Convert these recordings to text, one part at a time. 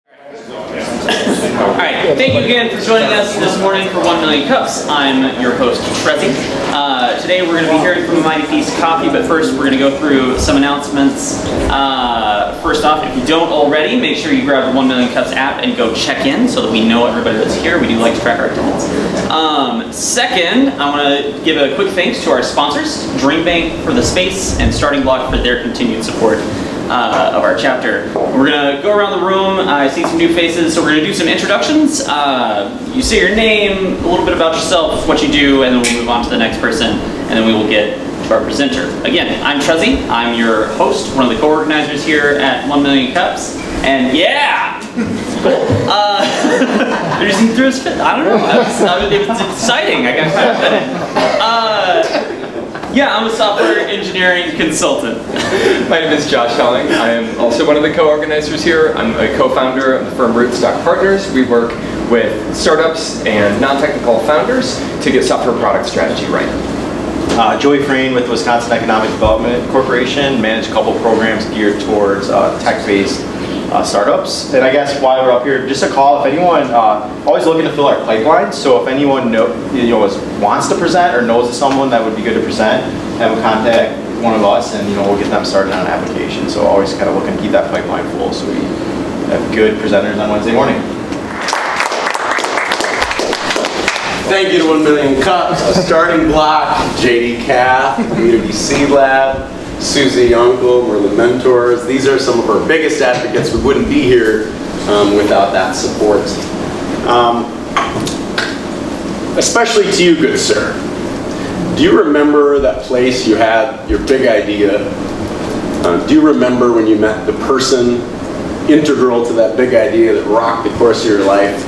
Alright, thank you again for joining us this morning for 1 Million Cups. I'm your host, Trezzy. Today we're going to be hearing from a Mighty Piece Coffee, but first we're going to go through some announcements. First off, if you don't already, make sure you grab the 1 Million Cups app and go check in so that we know everybody that's here. We do like to track our attendance. Second, I want to give a quick thanks to our sponsors, Dream Bank for the space and Starting Block for their continued support of our chapter. We're going to go around the room. I see some new faces, so we're going to do some introductions. You say your name, a little bit about yourself, what you do, and then we'll move on to the next person, and then we will get to our presenter. Again, I'm Trezzy. I'm your host, one of the co-organizers here at 1 Million Cups. And yeah! They're just through his fit. I don't know. It was exciting. I got kind of fed in. Yeah, I'm a software engineering consultant. My name is Josh Helling. I am also one of the co-organizers here. I'm a co-founder of the firm Rootstock Partners. We work with startups and non-technical founders to get software product strategy right. Joey Frayne with Wisconsin Economic Development Corporation, manage a couple programs geared towards tech-based startups. And I guess while we're up here, just a call if anyone always looking to fill our pipeline. So if anyone wants to present or knows of someone that would be good to present, have them contact one of us, and we'll get them started on an application. So always kind of looking to keep that pipeline full, so we have good presenters on Wednesday morning. Thank you to 1 Million Cups, Starting Block, JD Cath, Community C Lab, Susie Uncle, Merlin Mentors. These are some of our biggest advocates. We wouldn't be here without that support. Especially to you, good sir. Do you remember that place you had your big idea? Do you remember when you met the person integral to that big idea that rocked the course of your life?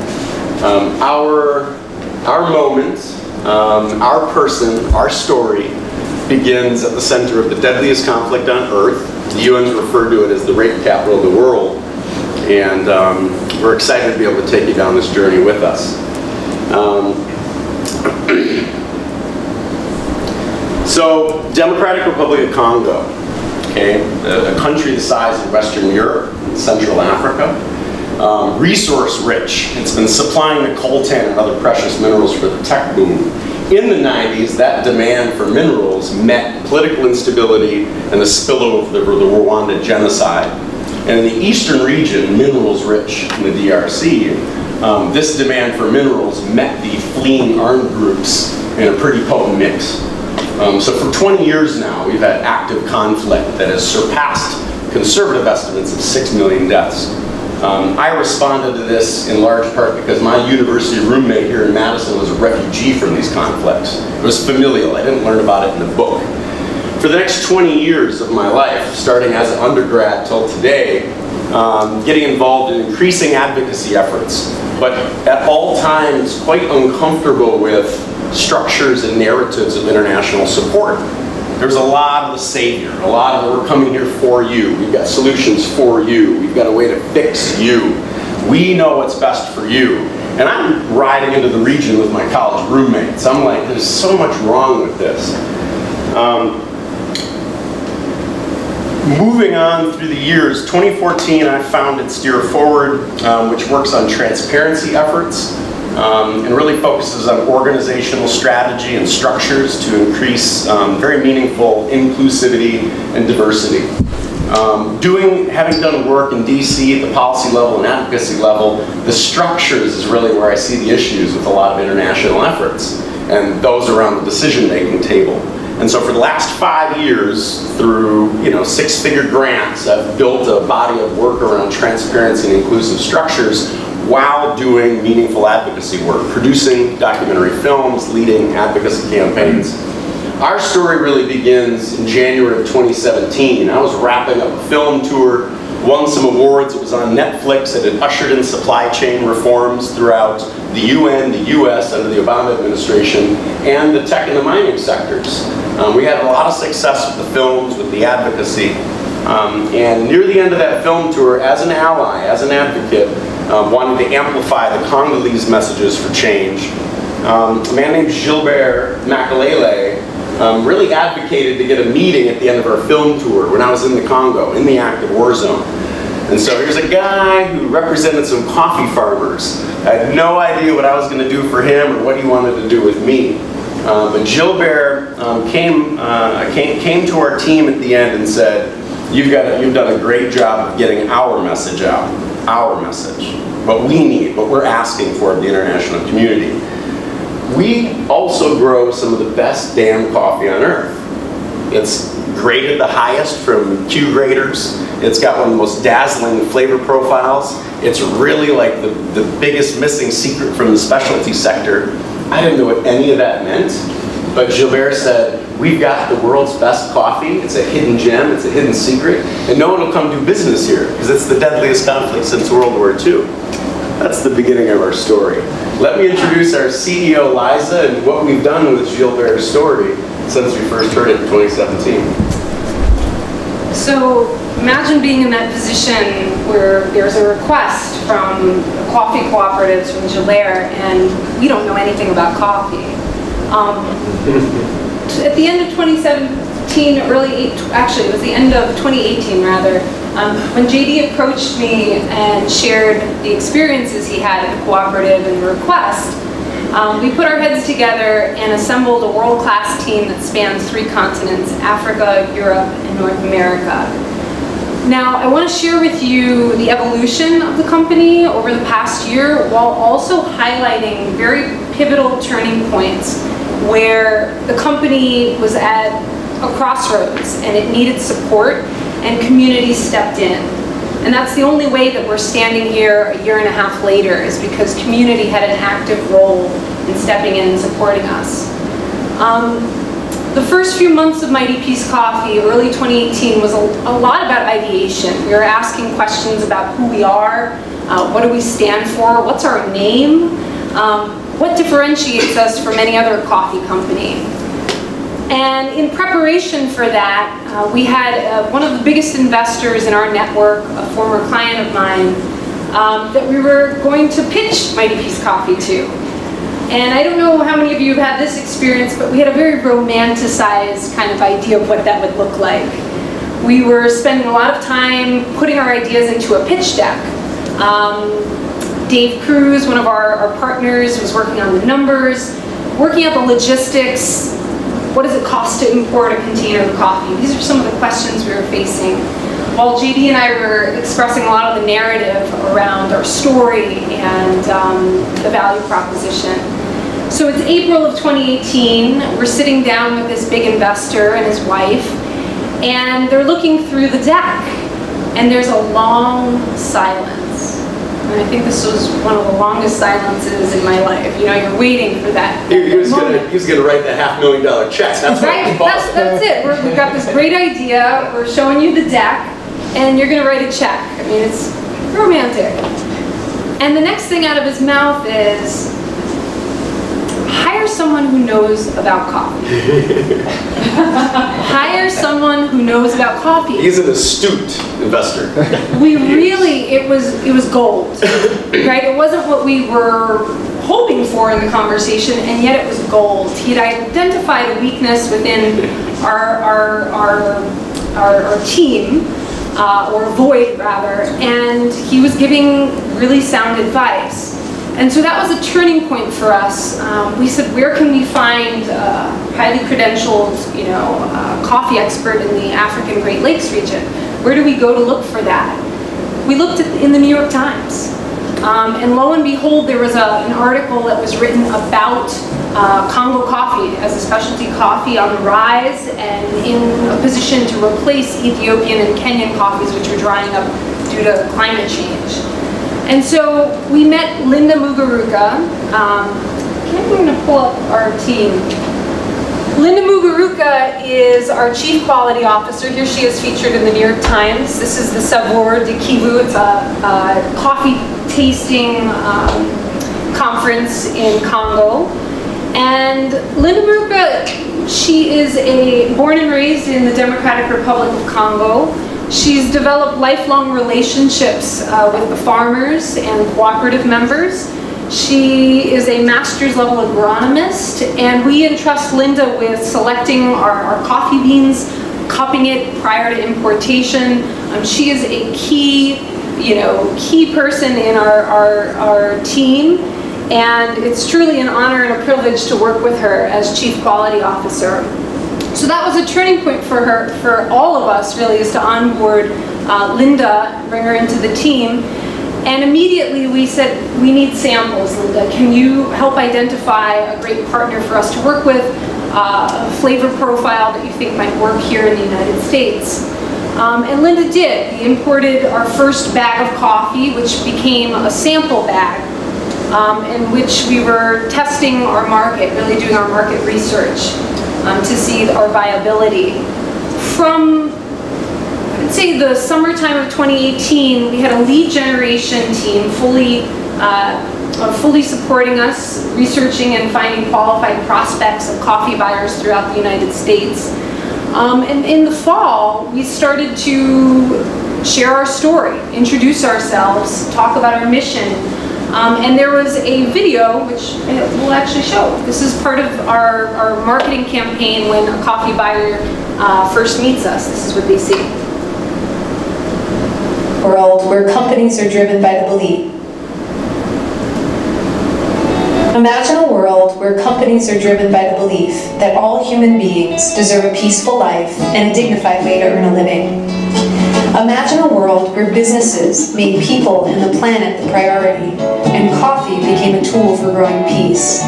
Our moment, our person, our story begins at the center of the deadliest conflict on Earth. The UN's referred to it as the rape capital of the world. And we're excited to be able to take you down this journey with us. So, Democratic Republic of Congo, okay, a country the size of Western Europe and Central Africa. Resource rich. It's been supplying the coltan and other precious minerals for the tech boom. In the 90s, that demand for minerals met political instability and the spillover of the Rwanda genocide. And in the eastern region, minerals rich in the DRC, this demand for minerals met the fleeing armed groups in a pretty potent mix. So for 20 years now, we've had active conflict that has surpassed conservative estimates of 6 million deaths. I responded to this in large part because my university roommate here in Madison was a refugee from these conflicts. It was familial. I didn't learn about it in a book. For the next 20 years of my life, starting as an undergrad till today, getting involved in increasing advocacy efforts, but at all times quite uncomfortable with structures and narratives of international support. There's a lot of the savior, a lot of we're coming here for you, we've got solutions for you, we've got a way to fix you, we know what's best for you. And I'm riding into the region with my college roommates. I'm like, there's so much wrong with this. Moving on through the years, 2014 I founded Steer Forward, which works on transparency efforts. And really focuses on organizational strategy and structures to increase very meaningful inclusivity and diversity. Having done work in DC at the policy level and advocacy level, the structures is really where I see the issues with a lot of international efforts, and those around the decision-making table. And so for the last 5 years, through 6-figure grants, I've built a body of work around transparency and inclusive structures while doing meaningful advocacy work, producing documentary films, leading advocacy campaigns. Our story really begins in January of 2017. I was wrapping up a film tour, won some awards. It was on Netflix. It had ushered in supply chain reforms throughout the UN, the US under the Obama administration, and the tech and the mining sectors. We had a lot of success with the films, with the advocacy. And near the end of that film tour, as an ally, as an advocate, wanting to amplify the Congolese messages for change, a man named Gilbert Makalele really advocated to get a meeting at the end of our film tour when I was in the Congo, in the active war zone. And so here's a guy who represented some coffee farmers. I had no idea what I was going to do for him or what he wanted to do with me. But Gilbert came to our team at the end and said, you've done a great job of getting our message out, our message, what we need, what we're asking for of the international community. We also grow some of the best damn coffee on earth. It's graded the highest from Q graders. It's got one of the most dazzling flavor profiles. It's really like the biggest missing secret from the specialty sector. I didn't know what any of that meant, but Gilbert said, we've got the world's best coffee. It's a hidden gem, it's a hidden secret, and no one will come do business here because it's the deadliest conflict since World War II. That's the beginning of our story. Let me introduce our CEO, Liza, and what we've done with Gilbert's story since we first heard it in 2017. So imagine being in that position where there's a request from coffee cooperatives from Gilbert, and we don't know anything about coffee. At the end of 2017, actually it was the end of 2018 rather, when JD approached me and shared the experiences he had at the cooperative and the request, we put our heads together and assembled a world-class team that spans 3 continents, Africa, Europe, and North America. Now, I want to share with you the evolution of the company over the past year while also highlighting very pivotal turning points where the company was at a crossroads and it needed support and community stepped in. And that's the only way that we're standing here a year and a half later, is because community had an active role in stepping in and supporting us. The first few months of Mighty Peace Coffee, early 2018, was a lot about ideation. We were asking questions about who we are, what do we stand for, what's our name, what differentiates us from any other coffee company. And in preparation for that, we had one of the biggest investors in our network, a former client of mine, that we were going to pitch Mighty Peace Coffee to. And I don't know how many of you have had this experience, but we had a very romanticized kind of idea of what that would look like. We were spending a lot of time putting our ideas into a pitch deck. Dave Cruz, one of our partners, was working on the numbers, working out the logistics. What does it cost to import a container of coffee? These are some of the questions we were facing. While JD and I were expressing a lot of the narrative around our story and the value proposition. So it's April of 2018. We're sitting down with this big investor and his wife, and they're looking through the deck, and there's a long silence. And I think this was one of the longest silences in my life. You know, you're waiting for that. He was gonna write the $500,000 check. That's right. That's it. We've got this great idea. We're showing you the deck, and you're gonna write a check. I mean, it's romantic. And the next thing out of his mouth is, hire someone who knows about coffee. Hire someone who knows about coffee. He's an astute investor. We really, it was gold, right? It wasn't what we were hoping for in the conversation, and yet it was gold. He'd identified a weakness within our team, or a void rather, and he was giving really sound advice. And so that was a turning point for us. We said, where can we find a highly credentialed, coffee expert in the African Great Lakes region? Where do we go to look for that? We looked in the New York Times. And lo and behold, there was an article that was written about Congo coffee as a specialty coffee on the rise and in a position to replace Ethiopian and Kenyan coffees, which are drying up due to climate change. And so we met Linda Muguruza. I'm going to pull up our team. Linda Muguruza is our Chief Quality Officer. Here she is featured in the New York Times. This is the Savoir de Kivu. It's a coffee tasting conference in Congo. And Linda Muguruza, she is born and raised in the Democratic Republic of Congo. She's developed lifelong relationships with the farmers and cooperative members. She is a master's level agronomist, and we entrust Linda with selecting our coffee beans, cupping it prior to importation. She is a key key person in our team, and it's truly an honor and a privilege to work with her as Chief Quality Officer. So that was a turning point for her, for all of us really, is to onboard Linda, bring her into the team. And immediately we said, we need samples, Linda. Can you help identify a great partner for us to work with, a flavor profile that you think might work here in the United States? And Linda did. We imported our first bag of coffee, which became a sample bag, in which we were testing our market, really doing our market research to see our viability. From, I'd say, the summertime of 2018, we had a lead generation team fully supporting us, researching and finding qualified prospects of coffee buyers throughout the United States. And in the fall, we started to share our story, introduce ourselves, talk about our mission. And there was a video, which we'll actually show. This is part of our marketing campaign when a coffee buyer first meets us. This is what they see. World where companies are driven by the belief. Imagine a world where companies are driven by the belief that all human beings deserve a peaceful life and a dignified way to earn a living. Imagine a world where businesses made people and the planet the priority, and coffee became a tool for growing peace.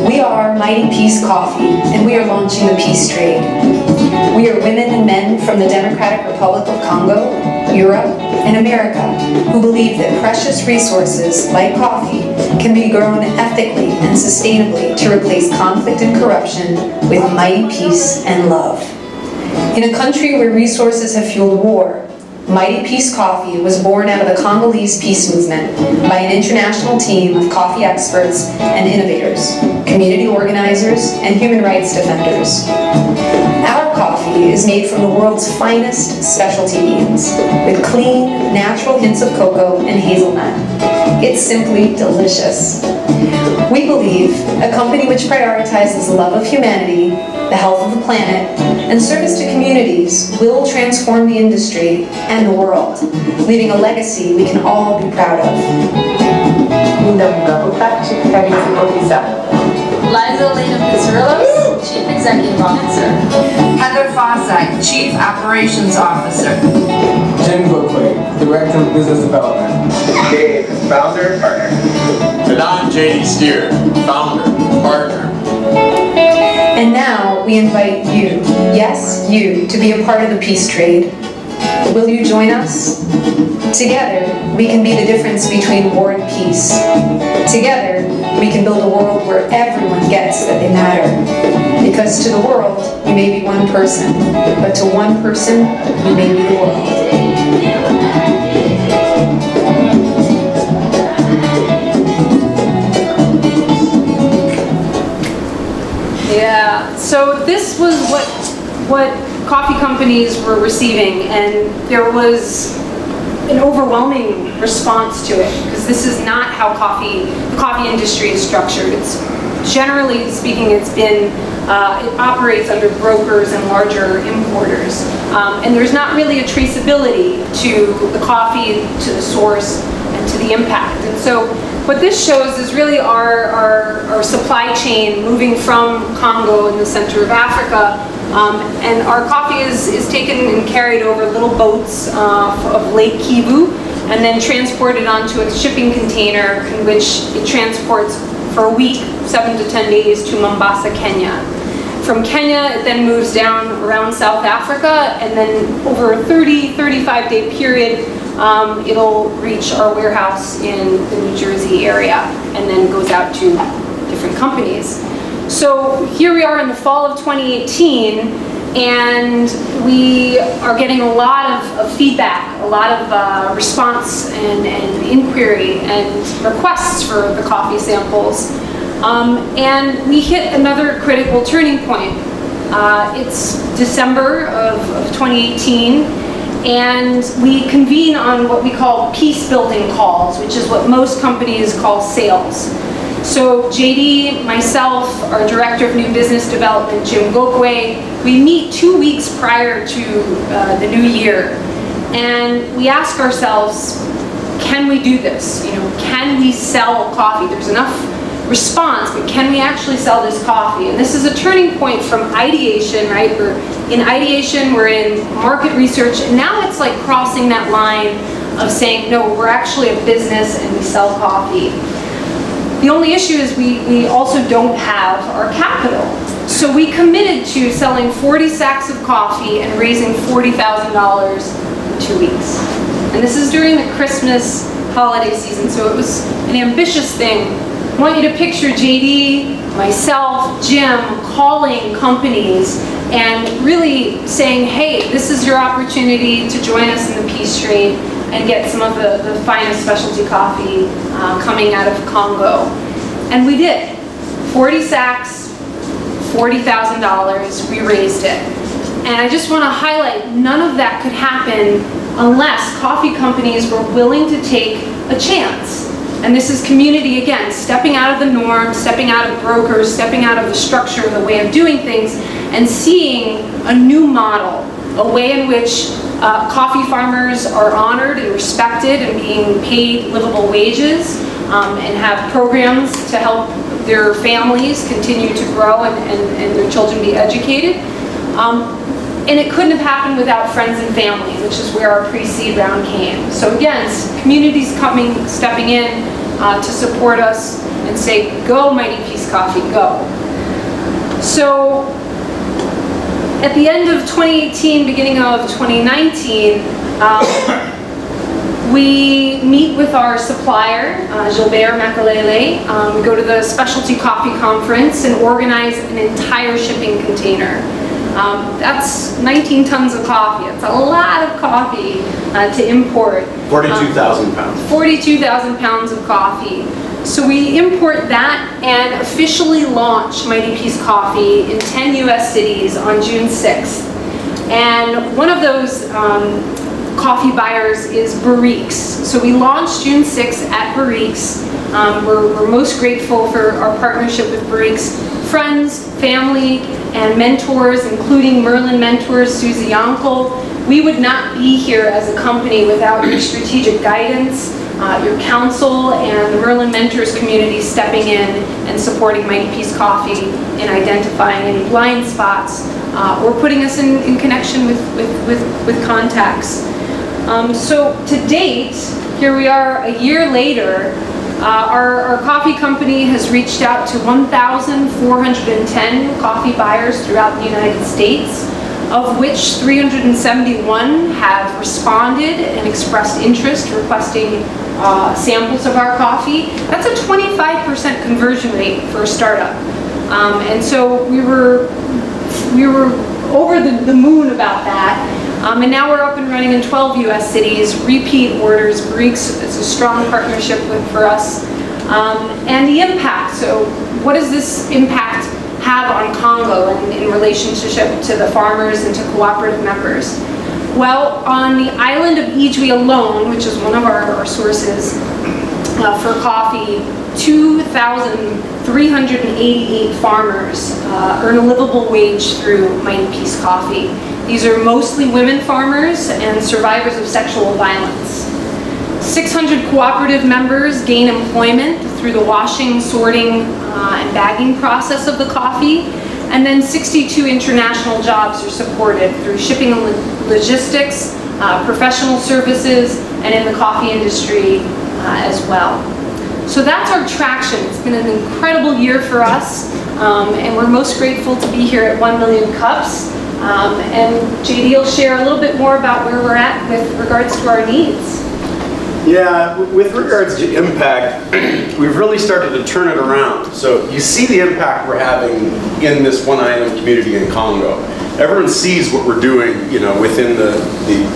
We are Mighty Peace Coffee, and we are launching the peace trade. We are women and men from the Democratic Republic of Congo, Europe, and America who believe that precious resources like coffee can be grown ethically and sustainably to replace conflict and corruption with mighty peace and love. In a country where resources have fueled war, Mighty Peace Coffee was born out of the Congolese peace movement by an international team of coffee experts and innovators, community organizers, and human rights defenders. Our coffee is made from the world's finest specialty beans, with clean, natural hints of cocoa and hazelnut. It's simply delicious. We believe a company which prioritizes the love of humanity, the health of the planet, and service to communities will transform the industry and the world, leaving a legacy we can all be proud of. Liza Elena Pizarros, Chief Executive Officer. Heather Fossite, Chief Operations Officer. Jim Goodway, Director of Business Development. Dave, Founder, Partner. And I'm J.D. Steer, Founder, Partner. And now we invite you, yes, you, to be a part of the peace trade. Will you join us? Together, we can be the difference between war and peace. Together, we can build a world where everyone gets that they matter. Because to the world, we may be one person, but to one person, we may be the world. Yeah, so this was what coffee companies were receiving, and there was an overwhelming response to it, because this is not how the coffee industry is structured. It's generally speaking, it operates under brokers and larger importers, and there's not really a traceability to the coffee, to the source, and to the impact. And so what this shows is really our supply chain moving from Congo in the center of Africa, and our coffee is taken and carried over little boats of Lake Kivu, and then transported onto a shipping container in which it transports for a week, 7 to 10 days, to Mombasa, Kenya. From Kenya, it then moves down around South Africa, and then over a 30-35 day period, it'll reach our warehouse in the New Jersey area, and then goes out to different companies. So here we are in the fall of 2018, and we are getting a lot of feedback, a lot of response and inquiry and requests for the coffee samples. And we hit another critical turning point. It's December of 2018, and we convene on what we call peace building calls, which is what most companies call sales. So JD, myself, our Director of New Business Development, Jim Gokwe, we meet 2 weeks prior to the new year. And we ask ourselves, can we do this? You know, can we sell coffee? There's enough response, but can we actually sell this coffee? And this is a turning point from ideation, right? We're in ideation, we're in market research, and now it's like crossing that line of saying, no, we're actually a business and we sell coffee. The only issue is we also don't have our capital. So we committed to selling 40 sacks of coffee and raising $40,000 in 2 weeks. And this is during the Christmas holiday season, so it was an ambitious thing. I want you to picture JD, myself, Jim, calling companies and really saying, hey, this is your opportunity to join us in the peace trade and get some of the finest specialty coffee coming out of Congo. And we did. 40 sacks, $40,000, we raised it. And I just want to highlight, none of that could happen unless coffee companies were willing to take a chance. And this is community, again, stepping out of the norm, stepping out of brokers, stepping out of the structure, the way of doing things, and seeing a new model, a way in which coffee farmers are honored and respected and being paid livable wages, and have programs to help their families continue to grow and their children be educated. And it couldn't have happened without friends and family, which is where our pre-seed round came. So again, communities stepping in to support us and say, go Mighty Peace Coffee, go. So at the end of 2018, beginning of 2019, we meet with our supplier, Gilbert Makalele. We go to the Specialty Coffee Conference and organize an entire shipping container. That's 19 tons of coffee. It's a lot of coffee to import. 42,000 pounds. 42,000 pounds of coffee. So we import that and officially launch Mighty Peace Coffee in 10 US cities on June 6th. And one of those coffee buyers is Barriques. So we launched June 6th at Barriques. We're most grateful for our partnership with Barriques. Friends, family, and mentors, including Merlin mentors, Susie Yonkel. We would not be here as a company without your strategic guidance, your counsel, and the Merlin Mentors community stepping in and supporting Mighty Peace Coffee in identifying any blind spots or putting us in connection with contacts. So to date, here we are a year later. Our coffee company has reached out to 1,410 coffee buyers throughout the United States, of which 371 have responded and expressed interest, requesting samples of our coffee. That's a 25% conversion rate for a startup. And so we were over the moon about that. And now we're up and running in 12 US cities, repeat orders. Barriques is a strong partnership for us. And the impact, so what does this impact have on Congo in relationship to the farmers and to cooperative members? Well, on the island of Ijwi alone, which is one of our sources for coffee, 2,388 farmers earn a livable wage through Mighty Peace Coffee. These are mostly women farmers and survivors of sexual violence. 600 cooperative members gain employment through the washing, sorting, and bagging process of the coffee. And then 62 international jobs are supported through shipping and logistics, professional services, and in the coffee industry as well. So that's our traction. It's been an incredible year for us, and we're most grateful to be here at 1 million cups. And JD will share a little bit more about where we're at with regards to our needs. Yeah, with regards to impact, we've really started to turn it around. So you see the impact we're having in this one island community in Congo. Everyone sees what we're doing, you know, within the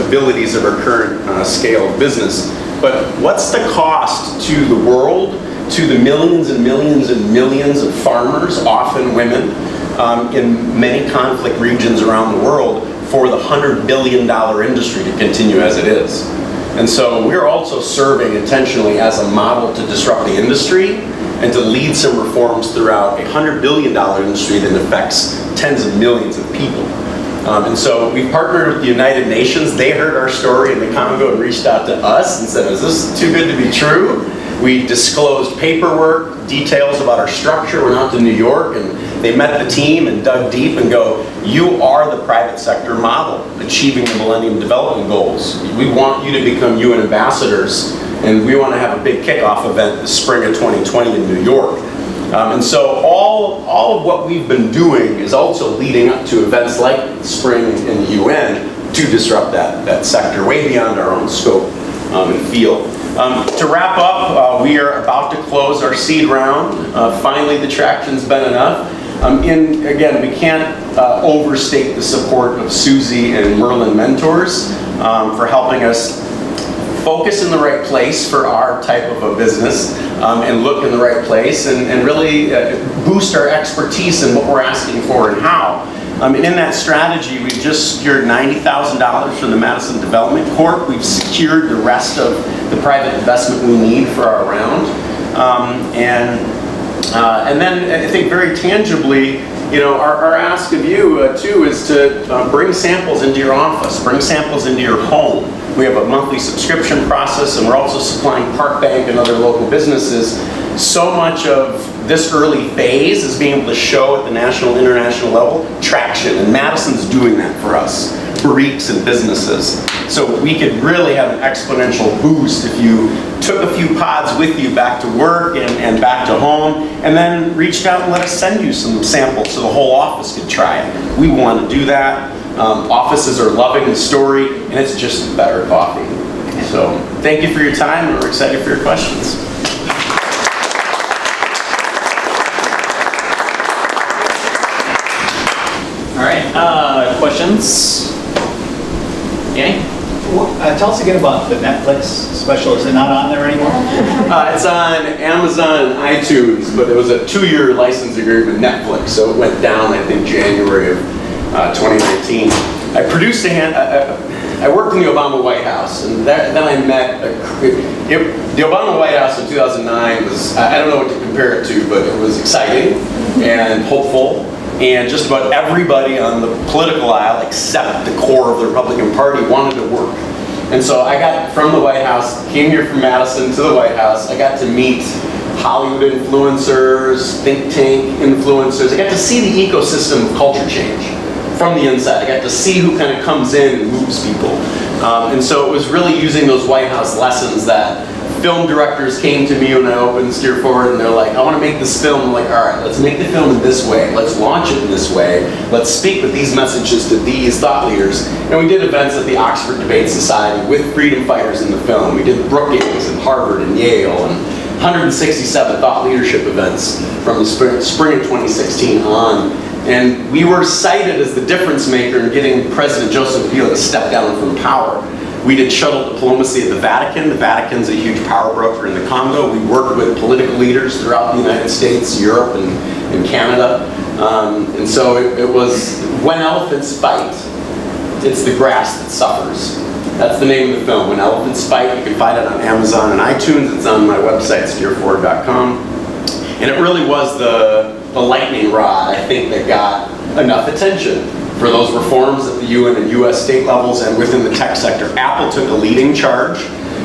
abilities of our current scale of business. But what's the cost to the world, to the millions and millions and millions of farmers, often women, in many conflict regions around the world, for the $100 billion industry to continue as it is? And so we're also serving intentionally as a model to disrupt the industry and to lead some reforms throughout a $100 billion industry that affects tens of millions of people. And so we partnered with the United Nations. They heard our story in the Congo and reached out to us and said, is this too good to be true? We disclosed paperwork, details about our structure, went out to New York, and they met the team and dug deep and go, you are the private sector model, achieving the Millennium Development Goals. We want you to become UN ambassadors, and we want to have a big kickoff event the spring of 2020 in New York. And so all of what we've been doing is also leading up to events like Spring in the UN to disrupt that sector way beyond our own scope and field. To wrap up, we are about to close our seed round. Finally, the traction's been enough. Again, we can't overstate the support of Susie and Merlin Mentors for helping us focus in the right place for our type of a business and look in the right place and really boost our expertise in what we're asking for and how. And in that strategy, we've just secured $90,000 from the Madison Development Corp. We've secured the rest of the private investment we need for our round. And then I think very tangibly, our ask of you too is to bring samples into your office, bring samples into your home. We have a monthly subscription process, and we're also supplying Park Bank and other local businesses. So much of this early phase is being able to show at the national, international level traction, and Madison's doing that for us, Barriques and businesses. So we could really have an exponential boost if you took a few pods with you back to work and back to home, and then reached out and let us send you some samples so the whole office could try it. We want to do that. Offices are loving the story, and it's just better coffee. So thank you for your time, and we're excited for your questions. All right, questions? Danny? Tell us again about the Netflix special. Is it not on there anymore? It's on Amazon and iTunes, but it was a 2-year license agreement with Netflix, so it went down, I think, January of 2019. I produced I worked in the Obama White House, and then I met the Obama White House in 2009 was, I don't know what to compare it to, but it was exciting and hopeful, and just about everybody on the political aisle except the core of the Republican Party wanted to work. And so I got from the White House, came here from Madison to the White House, I got to meet Hollywood influencers, think tank influencers. I got to see the ecosystem of culture change from the inside. I got to see who kind of comes in and moves people. And so it was really using those White House lessons that film directors came to me when I opened Steer Forward, and they're like, I want to make this film. I'm like, all right, let's make the film in this way. Let's launch it in this way. Let's speak with these messages to these thought leaders. And we did events at the Oxford Debate Society with freedom fighters in the film. We did Brookings and Harvard and Yale, and 167 thought leadership events from the spring of 2016 on. And we were cited as the difference maker in getting President Joseph Kabila to step down from power. We did shuttle diplomacy at the Vatican. The Vatican's a huge power broker in the Congo. We worked with political leaders throughout the United States, Europe, and Canada. And so it was When Elephants Fight, It's the Grass That Suffers. That's the name of the film, When Elephants Fight. You can find it on Amazon and iTunes. It's on my website, steerforward.com. And it really was the lightning rod, I think, that got enough attention for those reforms at the UN and US state levels and within the tech sector. Apple took a leading charge,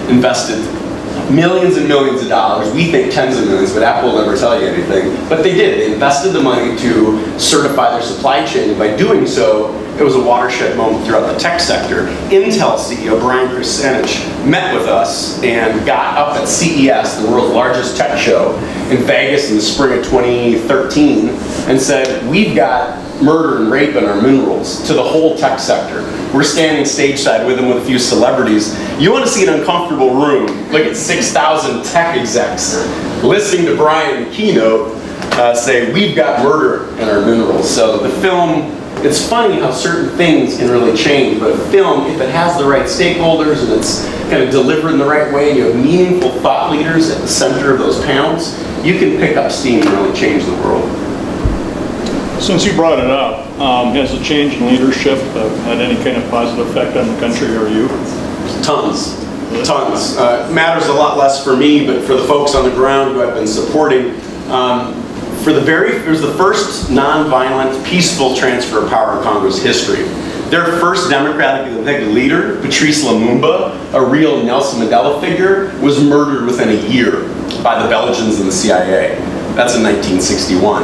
invested millions and millions of dollars. We think tens of millions, but Apple will never tell you anything. But they did. They invested the money to certify their supply chain, and by doing so, it was a watershed moment throughout the tech sector. Intel CEO Brian Krzanich met with us and got up at CES, the world's largest tech show, in Vegas in the spring of 2013, and said, we've got murder and rape in our minerals to the whole tech sector. We're standing stateside with him with a few celebrities. You want to see an uncomfortable room, look at 6,000 tech execs listening to Brian keynote say, we've got murder in our minerals. So the film, it's funny how certain things can really change, but a film, if it has the right stakeholders and it's kind of delivered in the right way, and you have meaningful thought leaders at the center of those panels, you can pick up steam and really change the world. Since you brought it up, has the change in leadership had any kind of positive effect on the country or you? Tons. Tons. Matters a lot less for me, but for the folks on the ground who I've been supporting, it was the first nonviolent, peaceful transfer of power in Congo's history. their first democratically elected leader, Patrice Lumumba, a real Nelson Mandela figure, was murdered within a year by the Belgians and the CIA. That's in 1961.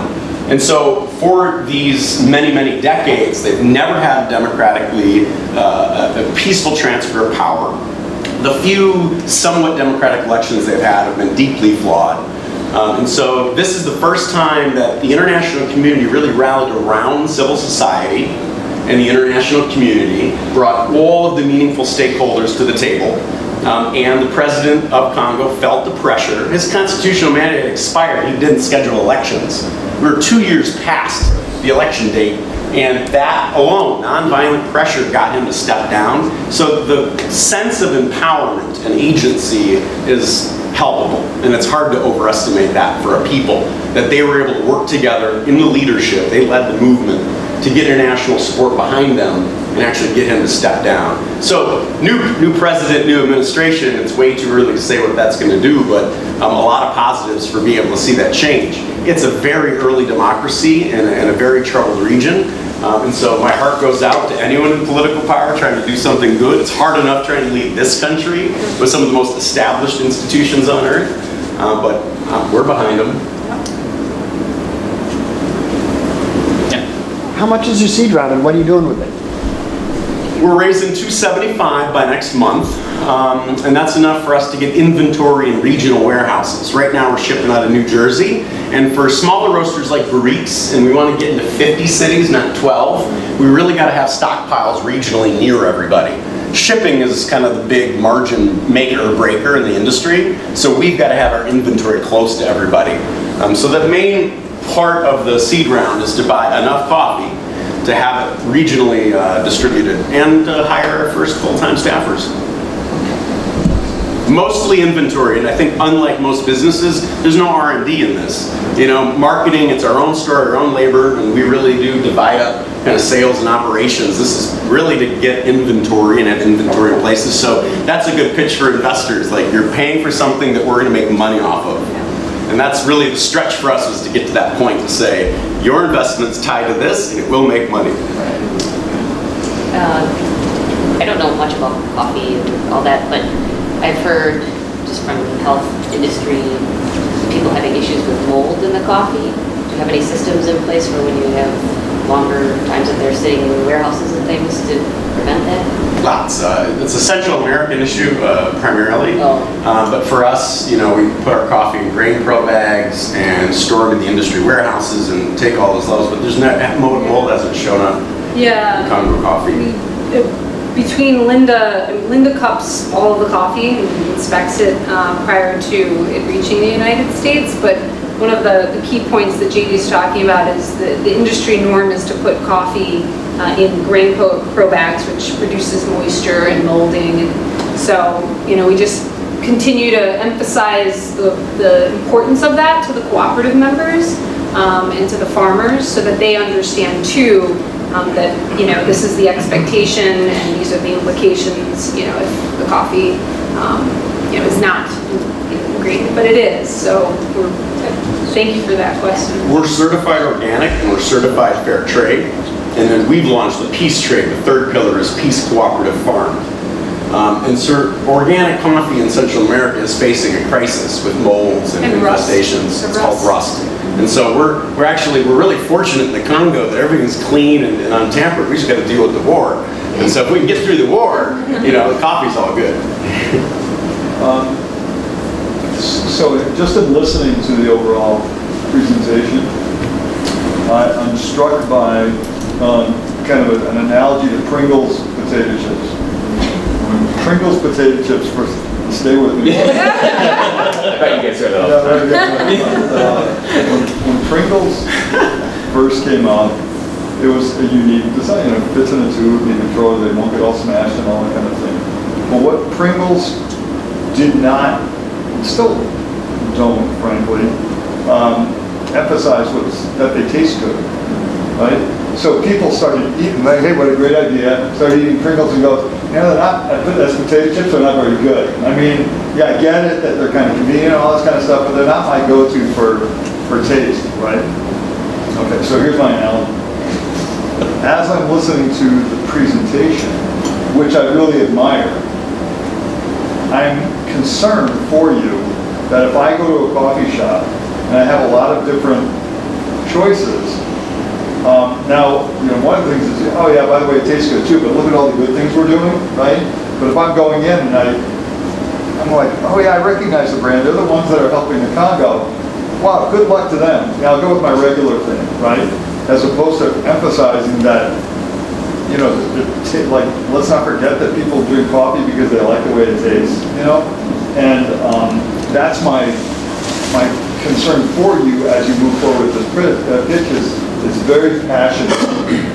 And so for these many, many decades, they've never had democratically a peaceful transfer of power. The few somewhat democratic elections they've had have been deeply flawed. And so this is the first time that the international community really rallied around civil society, and the international community brought all of the meaningful stakeholders to the table. And the president of Congo felt the pressure. His constitutional mandate had expired. He didn't schedule elections. We were 2 years past the election date, and that alone, nonviolent pressure, got him to step down. So the sense of empowerment and agency is palpable, and it's hard to overestimate that for a people, that they were able to work together in the leadership. They led the movement to get international support behind them and actually get him to step down. So new president, new administration, it's way too early to say what that's going to do, but a lot of positives for being able to see that change. It's a very early democracy in a very troubled region. And so my heart goes out to anyone in political power trying to do something good. It's hard enough trying to lead this country with some of the most established institutions on earth, but we're behind them. How much is your seed round and what are you doing with it? We're raising $275 by next month, and that's enough for us to get inventory in regional warehouses. Right now we're shipping out of New Jersey, and for smaller roasters like Barriques, and we want to get into 50 cities, not 12, we really got to have stockpiles regionally near everybody. Shipping is kind of the big margin maker or breaker in the industry, so we've got to have our inventory close to everybody. So the main part of the seed round is to buy enough coffee to have it regionally distributed and hire our first full-time staffers. Mostly inventory, and I think unlike most businesses, there's no R&D in this. You know, marketing, it's our own store, our own labor, and we really do divide up kind of sales and operations. This is really to get inventory and have inventory in places. So that's a good pitch for investors. Like, you're paying for something that we're going to make money off of. And that's really the stretch for us, is to get to that point to say, your investment's tied to this, and it will make money. I don't know much about coffee and all that, but I've heard just from the health industry, people having issues with mold in the coffee. Do you have any systems in place for when you have longer times that they're sitting in warehouses and things to prevent that? Lots. It's a Central American issue primarily, but for us, you know, we put our coffee in grain pro bags and store them in the industry warehouses and take all those loads. But there's no mold hasn't shown up. Yeah. In Congo coffee. Between Linda cups all of the coffee and inspects it prior to it reaching the United States. But one of the key points that JD's talking about is the industry norm is to put coffee in grain pro bags, which reduces moisture and molding. And so, you know, we just continue to emphasize the importance of that to the cooperative members and to the farmers, so that they understand too that, you know, this is the expectation and these are the implications, you know, if the coffee, you know, is not green, but it is. So thank you for that question. We're certified organic and we're certified fair trade. And then we've launched the Peace Trade. The third pillar is Peace Cooperative Farm. And so organic coffee in Central America is facing a crisis with molds and infestations. It's called rust. And so we're really fortunate in the Congo that everything's clean and untampered. We just got to deal with the war. And so if we can get through the war, you know, the coffee's all good. So just in listening to the overall presentation, I'm struck by kind of an analogy to Pringles potato chips. When Pringles potato chips first, stay with me. I bet you get started all the time. When Pringles first came out, it was a unique design. You know, it fits in a tube, you can throw it, they won't get all smashed and all that kind of thing. But what Pringles did not, still don't, frankly, emphasize was that they taste good, right? So people started eating, like, hey, what a great idea. Started eating Pringles and go, you know, they're not, as potato chips, they're not very good. I mean, yeah, I get it that they're kind of convenient and all this kind of stuff, but they're not my go-to for taste, right? Okay, so here's my analogy. as I'm listening to the presentation, which I really admire, I'm concerned for you that if I go to a coffee shop and I have a lot of different choices, now, one of the things is, oh yeah, by the way, it tastes good too, but look at all the good things we're doing, right? But if I'm going in and I'm like, oh yeah, I recognize the brand, they're the ones that are helping the Congo. Wow, good luck to them. Yeah, I'll go with my regular thing, right? As opposed to emphasizing that, like, let's not forget that people drink coffee because they like the way it tastes, And that's my concern for you as you move forward with this pitch is very passionate,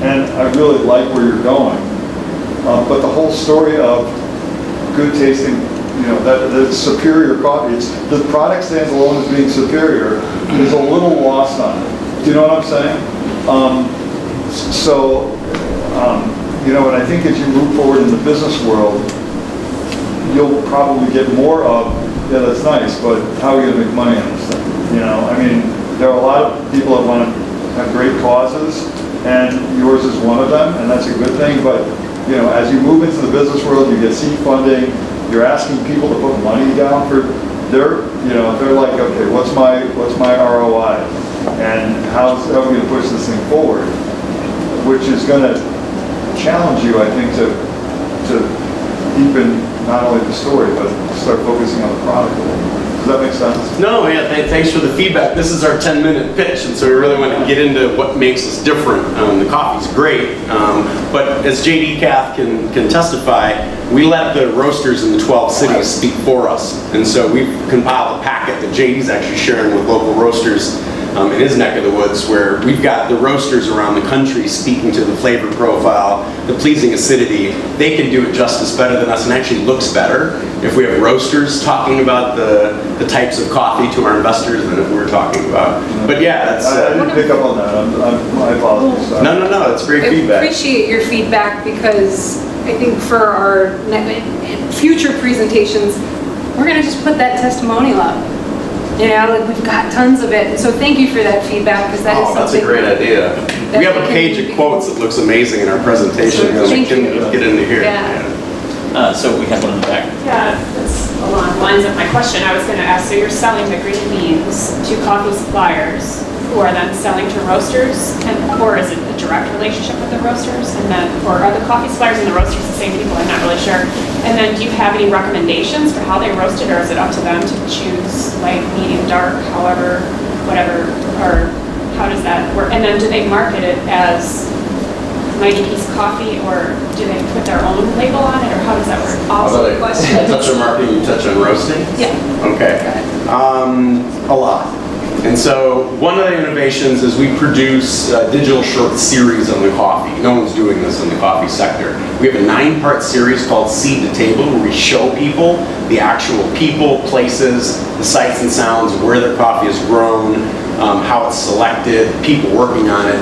and I really like where you're going. But the whole story of good tasting, that superior coffee, the product stands alone as being superior, is a little lost on it. Do you know what I'm saying? And I think as you move forward in the business world, you'll probably get more of, yeah, that's nice, but how are you going to make money on this thing? There are a lot of people that want to have great causes, and yours is one of them, and that's a good thing. But as you move into the business world, you get seed funding. You're asking people to put money down for they're like, okay, what's my ROI, and how are we going to push this thing forward, which is going to challenge you, I think, to deepen not only the story but start focusing on the product a little more. Does that make sense? No, yeah, thanks for the feedback. This is our 10-minute pitch, and so we really want to get into what makes us different. The coffee's great, but as JD Cath can testify, we let the roasters in the 12 cities speak for us. And so we've compiled a packet that JD's actually sharing with local roasters in his neck of the woods, where we've got the roasters around the country speaking to the flavor profile, the pleasing acidity. They can do it justice better than us, and actually looks better if we have roasters talking about the types of coffee to our investors than if we're talking about. But yeah, that's... I didn't pick up on that. My apologies. No, it's great feedback. I appreciate your feedback, because I think for our future presentations, we're going to just put that testimonial up. We've got tons of it. And so thank you for that feedback, because that is something... that's a great idea. We have a page of quotes that looks amazing in our presentation. So we can get into here. Yeah. So we have one in the back. Yeah, that's along the lines of my question. I was going to ask, so you're selling the green beans to coffee suppliers who are then selling to roasters, or is it a direct relationship with the roasters? Or are the coffee suppliers and the roasters the same people? I'm not really sure. And then do you have any recommendations for how they roast it, or is it up to them to choose light, medium, dark, however, whatever, or how does that work? And then do they market it as Mighty Peace Coffee, or do they put their own label on it, or how does that work? Also, question. Touch on marketing, you touch on roasting? Yeah. Okay. A lot. And so one of the innovations is we produce a digital short series on the coffee. No one's doing this in the coffee sector. We have a 9-part series called Seed to Table, where we show people the actual people, places, the sights and sounds, where their coffee is grown, how it's selected, people working on it.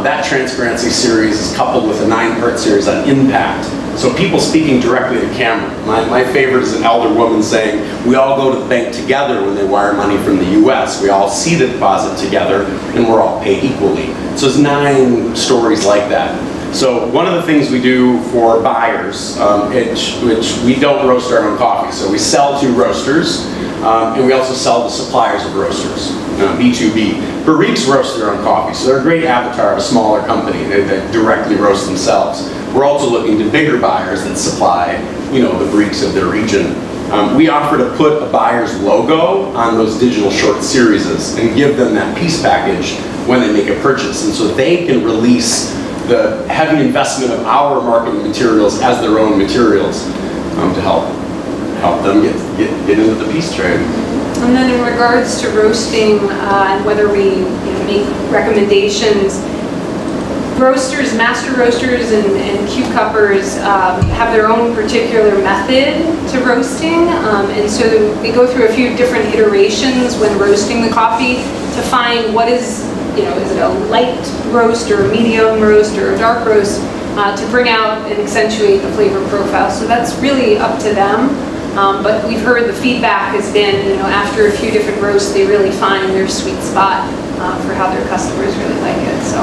That transparency series is coupled with a 9-part series on impact. So people speaking directly to camera. My favorite is an elder woman saying, we all go to the bank together when they wire money from the US. We all see the deposit together, and we're all paid equally. So there's 9 stories like that. So one of the things we do for buyers, which we don't roast our own coffee. So we sell to roasters, and we also sell to suppliers of roasters, B2B. Barriques roast their own coffee, so they're a great avatar of a smaller company that directly roast themselves. We're also looking to bigger buyers that supply, the Barriques of their region. We offer to put a buyer's logo on those digital short series and give them that piece package when they make a purchase, and so they can release the heavy investment of our marketing materials as their own materials to help them get into the peace trade. And then in regards to roasting and whether we make recommendations, roasters, master roasters, and Q cuppers have their own particular method to roasting, and so they go through a few different iterations when roasting the coffee to find what is it a light roast or a medium roast or a dark roast to bring out and accentuate the flavor profile. So that's really up to them. But we've heard the feedback has been, after a few different roasts, they really find their sweet spot for how their customers really like it. So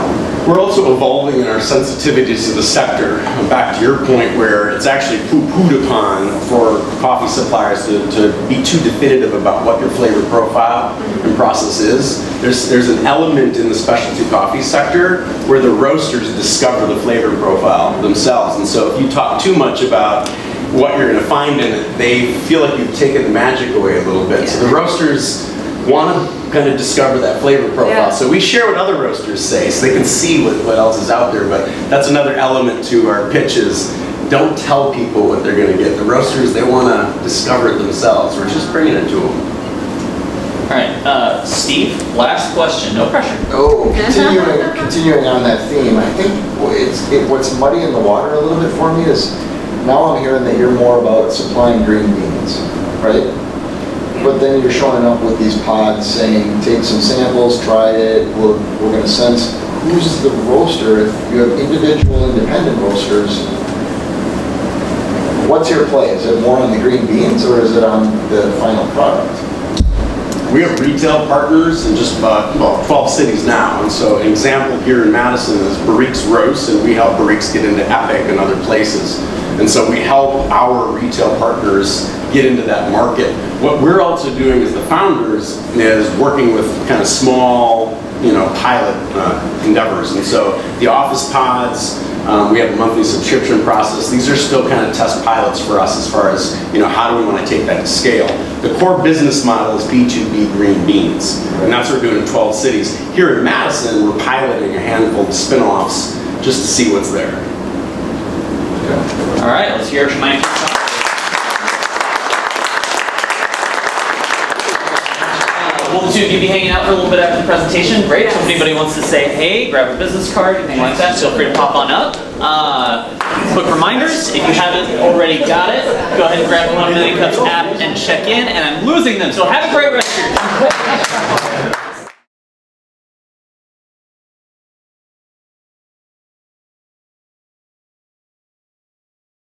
we're also evolving in our sensitivities to the sector. Back to your point, where it's actually poo-pooed upon for coffee suppliers to be too definitive about what your flavor profile and process is. There's an element in the specialty coffee sector where the roasters discover the flavor profile themselves, and so if you talk too much about what you're going to find in it, they feel like you've taken the magic away a little bit. So the roasters want to kind of discover that flavor profile. So we share what other roasters say so they can see what else is out there, but that's another element to our pitches. Don't tell people what they're going to get. The roasters, they want to discover it themselves. We're just bringing it to them. All right, Steve, last question, no pressure. Oh, continuing on that theme, I think what's muddy in the water a little bit for me is now I'm hearing that you're more about supplying green beans, right? But then you're showing up with these pods saying, take some samples, try it, we're going to sense who's the roaster. If you have individual independent roasters, what's your play? Is it more on the green beans or is it on the final product? We have retail partners in just about 12 cities now, and so an example here in Madison is Barrique's Roast, and we help Barrique's get into Epic and other places. And so we help our retail partners get into that market. What we're also doing as the founders is working with kind of small, pilot endeavors. And so the office pods, we have a monthly subscription process. These are still kind of test pilots for us as far as, how do we want to take that to scale. The core business model is B2B green beans, and that's what we're doing in 12 cities. Here in Madison, we're piloting a handful of spin-offs just to see what's there. All right, let's hear it from Mike. Will the two of you be hanging out for a little bit after the presentation? Great. So if anybody wants to say hey, grab a business card, anything like that, feel free to pop on up. Quick reminders, if you haven't already got it, go ahead and grab the 1 Million Cups app and check in. And I'm losing them, so have a great rest of your day.